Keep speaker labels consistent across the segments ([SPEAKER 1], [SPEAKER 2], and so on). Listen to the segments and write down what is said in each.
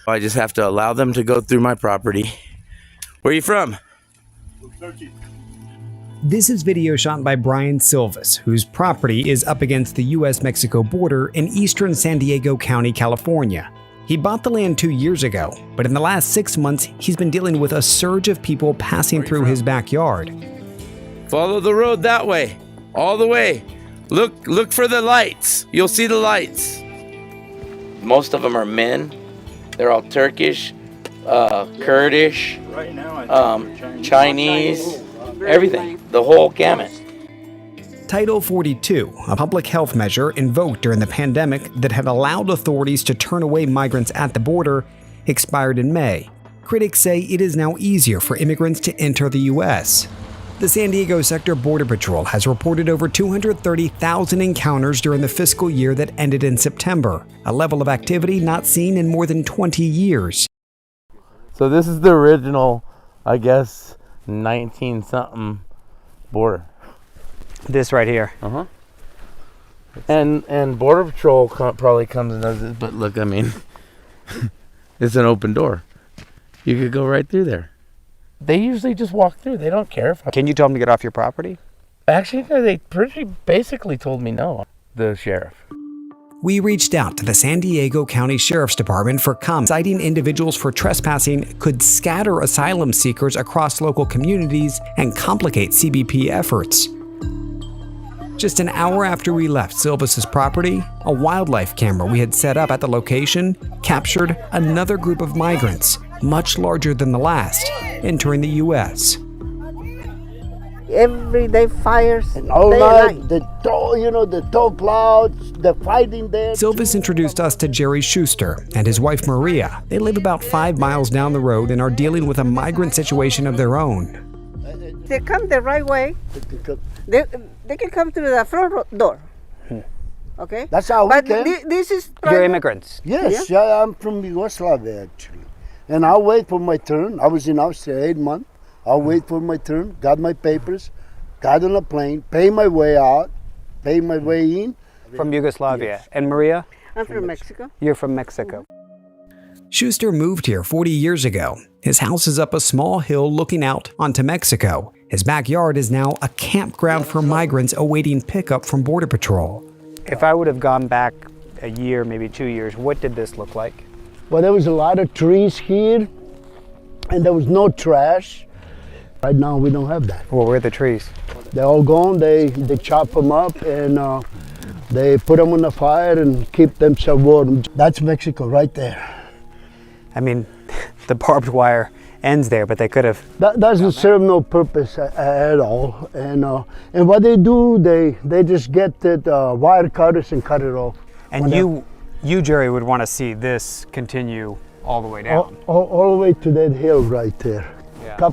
[SPEAKER 1] I just have to allow them to go through my property. Where are you from?
[SPEAKER 2] Turkey.
[SPEAKER 3] This is video shot by Brian Silvas, whose property is up against the US-Mexico border in eastern San Diego County, California. He bought the land 2 years ago, but in the last 6 months, he's been dealing with a surge of people passing through his backyard.
[SPEAKER 1] Follow the road that way, all the way. Look for the lights. You'll see the lights. Most of them are men. They're all Turkish, Kurdish,
[SPEAKER 2] Right now, I think we're
[SPEAKER 1] Chinese, everything, the whole gamut.
[SPEAKER 3] Title 42, a public health measure invoked during the pandemic that had allowed authorities to turn away migrants at the border, expired in May. Critics say it is now easier for immigrants to enter the U.S. The San Diego Sector Border Patrol has reported over 230,000 encounters during the fiscal year that ended in September, a level of activity not seen in more than 20 years.
[SPEAKER 1] So this is the original, I guess, 19-something border.
[SPEAKER 3] This right here.
[SPEAKER 1] And Border Patrol probably comes and does it, but look, I mean, it's an open door. You could go right through there. They usually just walk through. They don't care if
[SPEAKER 3] Can you tell them to get off your property?
[SPEAKER 1] Actually, they pretty basically told me no, the sheriff.
[SPEAKER 3] We reached out to the San Diego County Sheriff's Department for comment, citing individuals for trespassing could scatter asylum seekers across local communities and complicate CBP efforts. Just an hour after we left Silvas' property, a wildlife camera we had set up at the location captured another group of migrants, much larger than the last, entering the U.S.
[SPEAKER 4] Everyday fires.
[SPEAKER 5] And all night, the tow clouds, the fighting there.
[SPEAKER 3] Silvas introduced us to Jerry Schuster and his wife Maria. They live about 5 miles down the road and are dealing with a migrant situation of their own.
[SPEAKER 4] They come the right way. They can come through the front door. Okay?
[SPEAKER 5] That's how we
[SPEAKER 4] But
[SPEAKER 5] came.
[SPEAKER 4] this is
[SPEAKER 3] You're immigrants.
[SPEAKER 5] Yes, yeah, I'm from Yugoslavia actually. And I'll wait for my turn. I was in Austria 8 months. I'll wait for my turn, got my papers, got on a plane, pay my way out, pay my way in.
[SPEAKER 3] From Yugoslavia. Yes. And Maria?
[SPEAKER 4] I'm from Mexico.
[SPEAKER 3] You're from Mexico. Schuster moved here 40 years ago. His house is up a small hill looking out onto Mexico. His backyard is now a campground for migrants awaiting pickup from Border Patrol.
[SPEAKER 6] If I would have gone back a year, maybe 2 years, what did this look like?
[SPEAKER 5] Well, there was a lot of trees here, and there was no trash. Right now, we don't have that.
[SPEAKER 6] Well, where are the trees?
[SPEAKER 5] They're all gone. They chop them up and they put them on the fire and keep themselves warm. That's Mexico right there.
[SPEAKER 6] I mean, the barbed wire ends there, but they could have.
[SPEAKER 5] That doesn't serve no purpose at all. And what they do, they just get the wire cutters and cut it off.
[SPEAKER 6] And you, Jerry, would want to see this continue all the way down.
[SPEAKER 5] All the way to that hill right there.
[SPEAKER 6] Yeah.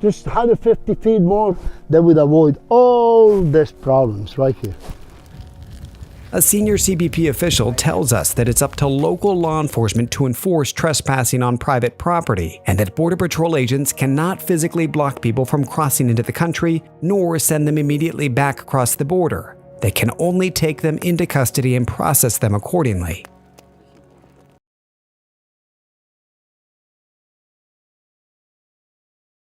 [SPEAKER 5] Just 150 feet more, that would avoid all these problems right here.
[SPEAKER 3] A senior CBP official tells us that it's up to local law enforcement to enforce trespassing on private property, and that Border Patrol agents cannot physically block people from crossing into the country, nor send them immediately back across the border. They can only take them into custody and process them accordingly.